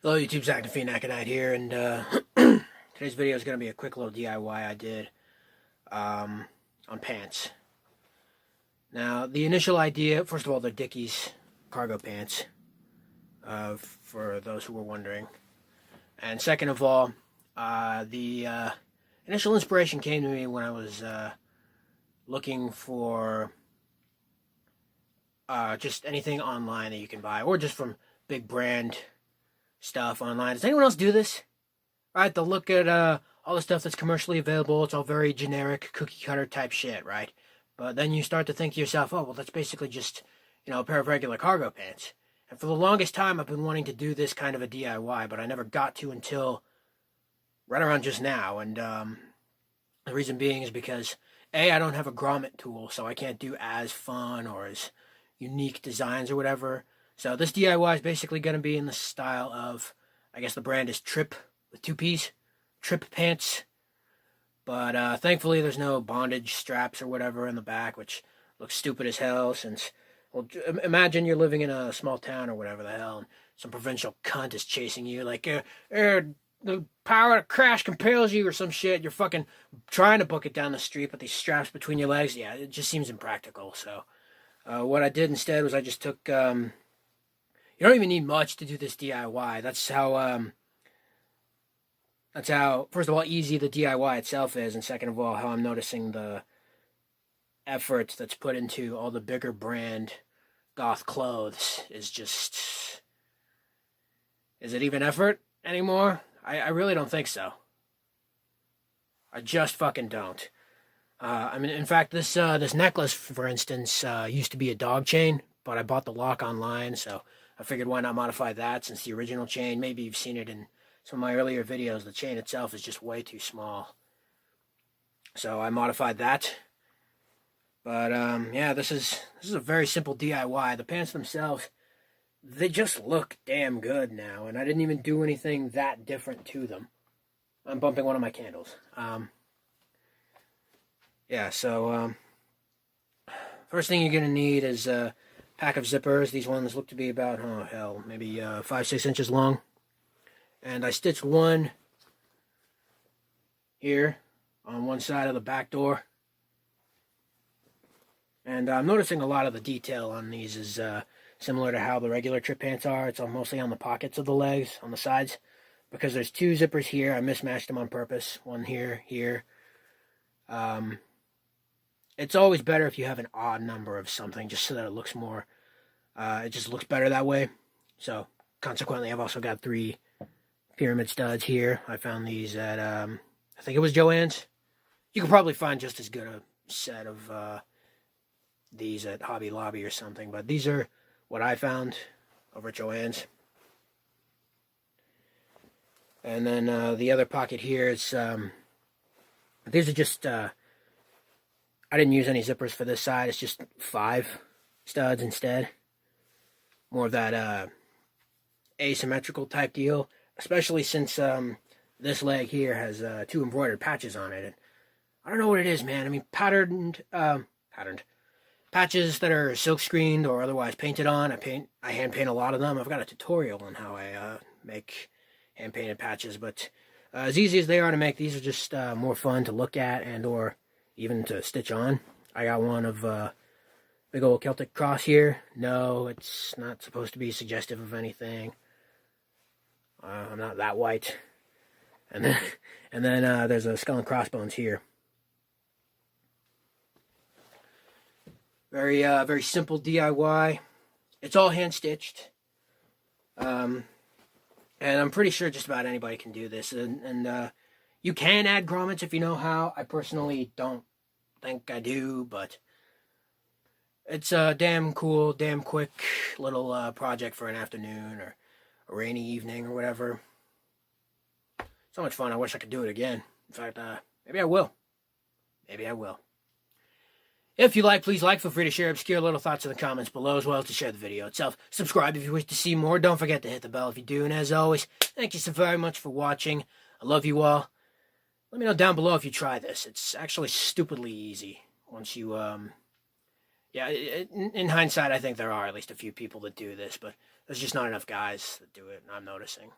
Hello YouTube, Zach the Phoenix Knight here, and today's video is going to be a quick little DIY I did on pants. Now, the initial idea, first of all, they're Dickies cargo pants, for those who were wondering. And second of all, the initial inspiration came to me when I was looking for just anything online that you can buy, or just from big brand stuff online. Does anyone else do this? Right, they'll look at all the stuff that's commercially available. It's all very generic, cookie cutter type shit, right? But then you start to think to yourself, oh, well, that's basically just, a pair of regular cargo pants. And for the longest time, I've been wanting to do this kind of a DIY, but I never got to until right around just now. And the reason being is because, A, I don't have a grommet tool, so I can't do as fun or as unique designs or whatever. So this DIY is basically going to be in the style of, I guess the brand is Tripp with 2 P's, Tripp pants. But thankfully there's no bondage straps or whatever in the back, which looks stupid as hell since, well, imagine you're living in a small town or whatever the hell, and some provincial cunt is chasing you like, the power of crash compels you or some shit. You're fucking trying to book it down the street with these straps between your legs. Yeah, it just seems impractical. So what I did instead was I just took... you don't even need much to do this DIY. That's how, first of all, easy the DIY itself is, and second of all, how I'm noticing the effort that's put into all the bigger brand goth clothes is just... Is it even effort anymore? I really don't think so. I just fucking don't. I mean, in fact, this necklace, for instance, used to be a dog chain, but I bought the lock online, so I figured why not modify that, since the original chain, maybe you've seen it in some of my earlier videos, the chain itself is just way too small. So I modified that. But yeah, this is a very simple DIY. The pants themselves, they just look damn good now, and I didn't even do anything that different to them. I'm bumping one of my candles. Yeah, so first thing you're going to need is a pack of zippers. These ones look to be about, oh hell, maybe 5-6 inches long. And I stitched one here on one side of the back door. And I'm noticing a lot of the detail on these is similar to how the regular Tripp pants are. It's mostly on the pockets of the legs, on the sides. Because there's 2 zippers here. I mismatched them on purpose. One here, here. It's always better if you have an odd number of something, just so that it looks more... it just looks better that way. So, consequently, I've also got 3 pyramid studs here. I found these at, I think it was Joann's. You could probably find just as good a set of these at Hobby Lobby or something. But these are what I found over at Joann's. And then the other pocket here is... these are just... I didn't use any zippers for this side. It's just 5 studs instead. More of that asymmetrical type deal, especially since this leg here has 2 embroidered patches on it. And I don't know what it is, man. I mean, patterned patches that are silk screened or otherwise painted on. I hand paint a lot of them. I've got a tutorial on how I make hand painted patches, but as easy as they are to make, these are just more fun to look at and or even to stitch on. I got one of big old Celtic cross here. No, it's not supposed to be suggestive of anything. I'm not that white. And then there's a skull and crossbones here. Very simple DIY. It's all hand stitched. And I'm pretty sure just about anybody can do this. And you can add grommets if you know how. I personally don't think I do, but it's a damn cool, damn quick little project for an afternoon or a rainy evening or whatever. So much fun. I wish I could do it again. In fact, maybe I will. Maybe I will. If you like, please like. Feel free to share obscure little thoughts in the comments below, as well as to share the video itself. Subscribe if you wish to see more. Don't forget to hit the bell if you do. And as always, thank you so very much for watching. I love you all. Let me know down below if you try this. It's actually stupidly easy once you, yeah, in hindsight, I think there are at least a few people that do this, but there's just not enough guys that do it, and I'm noticing.